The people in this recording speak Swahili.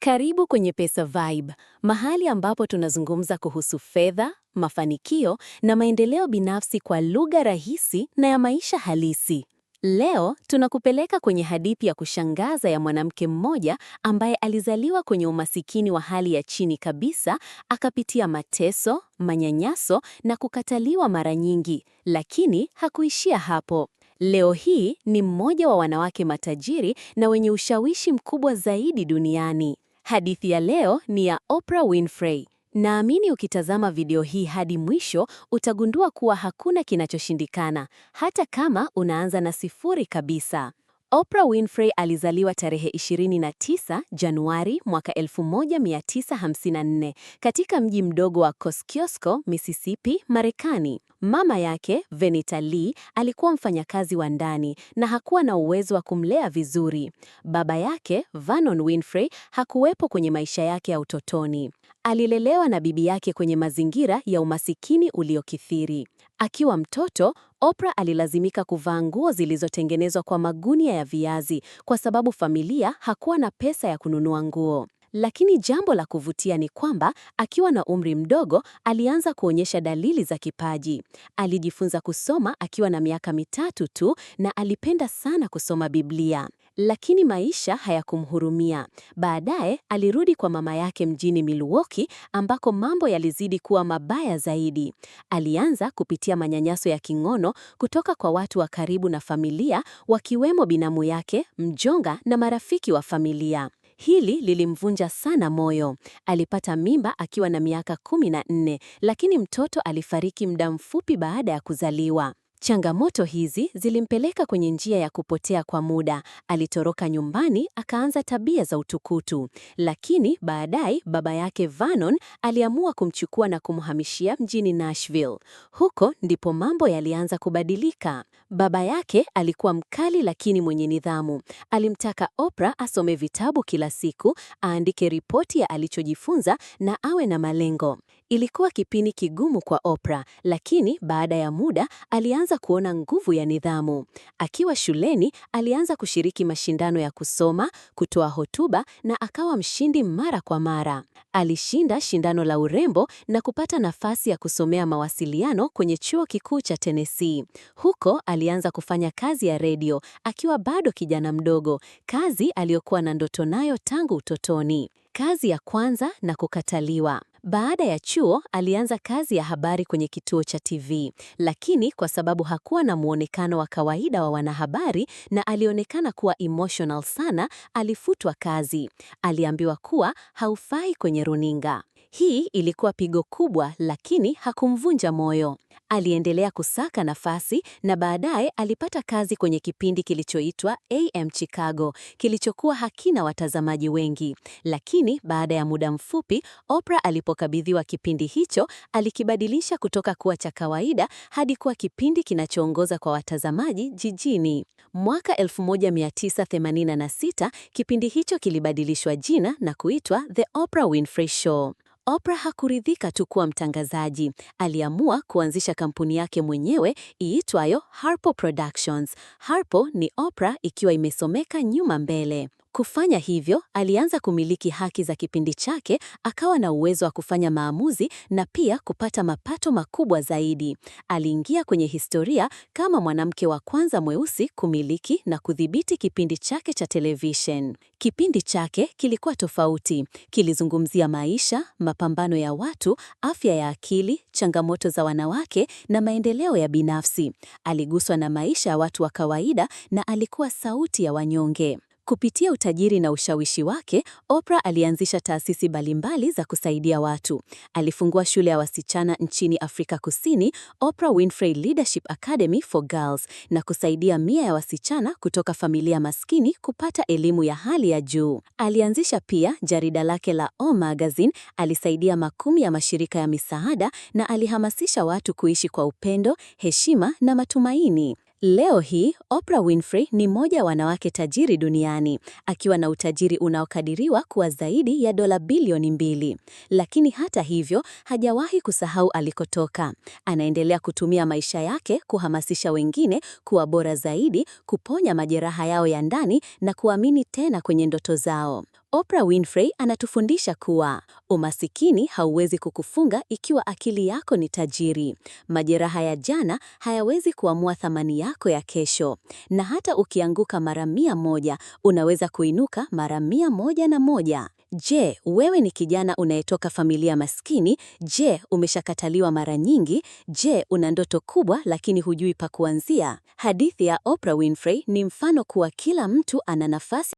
Karibu kwenye Pesa Vibe, mahali ambapo tunazungumza kuhusu fedha, mafanikio na maendeleo binafsi kwa lugha rahisi na ya maisha halisi. Leo tunakupeleka kwenye hadithi ya kushangaza ya mwanamke mmoja ambaye alizaliwa kwenye umasikini wa hali ya chini kabisa, akapitia mateso, manyanyaso na kukataliwa mara nyingi, lakini hakuishia hapo. Leo hii ni mmoja wa wanawake matajiri na wenye ushawishi mkubwa zaidi duniani. Hadithi ya leo ni ya Oprah Winfrey. Naamini ukitazama video hii hadi mwisho utagundua kuwa hakuna kinachoshindikana, hata kama unaanza na sifuri kabisa. Oprah Winfrey alizaliwa tarehe 29 Januari mwaka 1954 katika mji mdogo wa Kosciuszko, Mississippi, Marekani. Mama yake, Venita Lee, alikuwa mfanyakazi wa ndani na hakuwa na uwezo wa kumlea vizuri. Baba yake, Vernon Winfrey, hakuwepo kwenye maisha yake ya utotoni. Alilelewa na bibi yake kwenye mazingira ya umasikini uliokithiri. Akiwa mtoto, Oprah alilazimika kuvaa nguo zilizotengenezwa kwa magunia ya viazi kwa sababu familia hakuwa na pesa ya kununua nguo. Lakini jambo la kuvutia ni kwamba akiwa na umri mdogo alianza kuonyesha dalili za kipaji. Alijifunza kusoma akiwa na miaka mitatu tu na alipenda sana kusoma Biblia. Lakini maisha hayakumhurumia. Baadaye alirudi kwa mama yake mjini Milwaukee ambako mambo yalizidi kuwa mabaya zaidi. Alianza kupitia manyanyaso ya kingono kutoka kwa watu wa karibu na familia, wakiwemo binamu yake, mjonga na marafiki wa familia. Hili lilimvunja sana moyo. Alipata mimba akiwa na miaka 14, lakini mtoto alifariki muda mfupi baada ya kuzaliwa. Changamoto hizi zilimpeleka kwenye njia ya kupotea kwa muda. Alitoroka nyumbani, akaanza tabia za utukutu. Lakini baadaye baba yake Vernon aliamua kumchukua na kumhamishia mjini Nashville. Huko ndipo mambo yalianza kubadilika. Baba yake alikuwa mkali lakini mwenye nidhamu. Alimtaka Oprah asome vitabu kila siku, aandike ripoti ya alichojifunza na awe na malengo. Ilikuwa kipindi kigumu kwa Oprah, lakini baada ya muda alianza kuona nguvu ya nidhamu. Akiwa shuleni, alianza kushiriki mashindano ya kusoma, kutoa hotuba na akawa mshindi mara kwa mara. Alishinda shindano la urembo na kupata nafasi ya kusomea mawasiliano kwenye chuo kikuu cha Tennessee. Huko alianza kufanya kazi ya redio akiwa bado kijana mdogo, kazi aliyokuwa na ndoto nayo tangu utotoni. Kazi ya kwanza na kukataliwa. Baada ya chuo, alianza kazi ya habari kwenye kituo cha TV, lakini kwa sababu hakuwa na muonekano wa kawaida wa wanahabari na alionekana kuwa emotional sana, alifutwa kazi. Aliambiwa kuwa haufai kwenye runinga. Hii ilikuwa pigo kubwa, lakini hakumvunja moyo. Aliendelea kusaka nafasi na baadaye alipata kazi kwenye kipindi kilichoitwa AM Chicago, kilichokuwa hakina watazamaji wengi. Lakini baada ya muda mfupi, Oprah alipokabidhiwa kipindi hicho, alikibadilisha kutoka kuwa cha kawaida hadi kuwa kipindi kinachoongoza kwa watazamaji jijini. Mwaka 1986, kipindi hicho kilibadilishwa jina na kuitwa The Oprah Winfrey Show. Oprah hakuridhika tu kuwa mtangazaji. Aliamua kuanzisha kampuni yake mwenyewe iitwayo Harpo Productions. Harpo ni Oprah ikiwa imesomeka nyuma mbele. Kufanya hivyo, alianza kumiliki haki za kipindi chake, akawa na uwezo wa kufanya maamuzi na pia kupata mapato makubwa zaidi. Aliingia kwenye historia kama mwanamke wa kwanza mweusi kumiliki na kudhibiti kipindi chake cha television. Kipindi chake kilikuwa tofauti. Kilizungumzia maisha, mapambano ya watu, afya ya akili, changamoto za wanawake na maendeleo ya binafsi. Aliguswa na maisha ya watu wa kawaida na alikuwa sauti ya wanyonge. Kupitia utajiri na ushawishi wake, Oprah alianzisha taasisi mbalimbali za kusaidia watu. Alifungua shule ya wasichana nchini Afrika Kusini, Oprah Winfrey Leadership Academy for Girls, na kusaidia 100 ya wasichana kutoka familia maskini kupata elimu ya hali ya juu. Alianzisha pia jarida lake la O Magazine, alisaidia makumi ya mashirika ya misaada na alihamasisha watu kuishi kwa upendo, heshima na matumaini. Leo hii, Oprah Winfrey ni mmoja wa wanawake tajiri duniani, akiwa na utajiri unaokadiriwa kuwa zaidi ya dola bilioni 2. Lakini hata hivyo, hajawahi kusahau alikotoka. Anaendelea kutumia maisha yake kuhamasisha wengine kuwa bora zaidi, kuponya majeraha yao ya ndani na kuamini tena kwenye ndoto zao. Oprah Winfrey anatufundisha kuwa umasikini hauwezi kukufunga ikiwa akili yako ni tajiri. Majeraha ya jana hayawezi kuamua thamani yako ya kesho. Na hata ukianguka mara 100, unaweza kuinuka mara 101. Je, wewe ni kijana unayetoka familia maskini? Je, umeshakataliwa mara nyingi? Je, una ndoto kubwa lakini hujui pa kuanzia? Hadithi ya Oprah Winfrey ni mfano kuwa kila mtu ana nafasi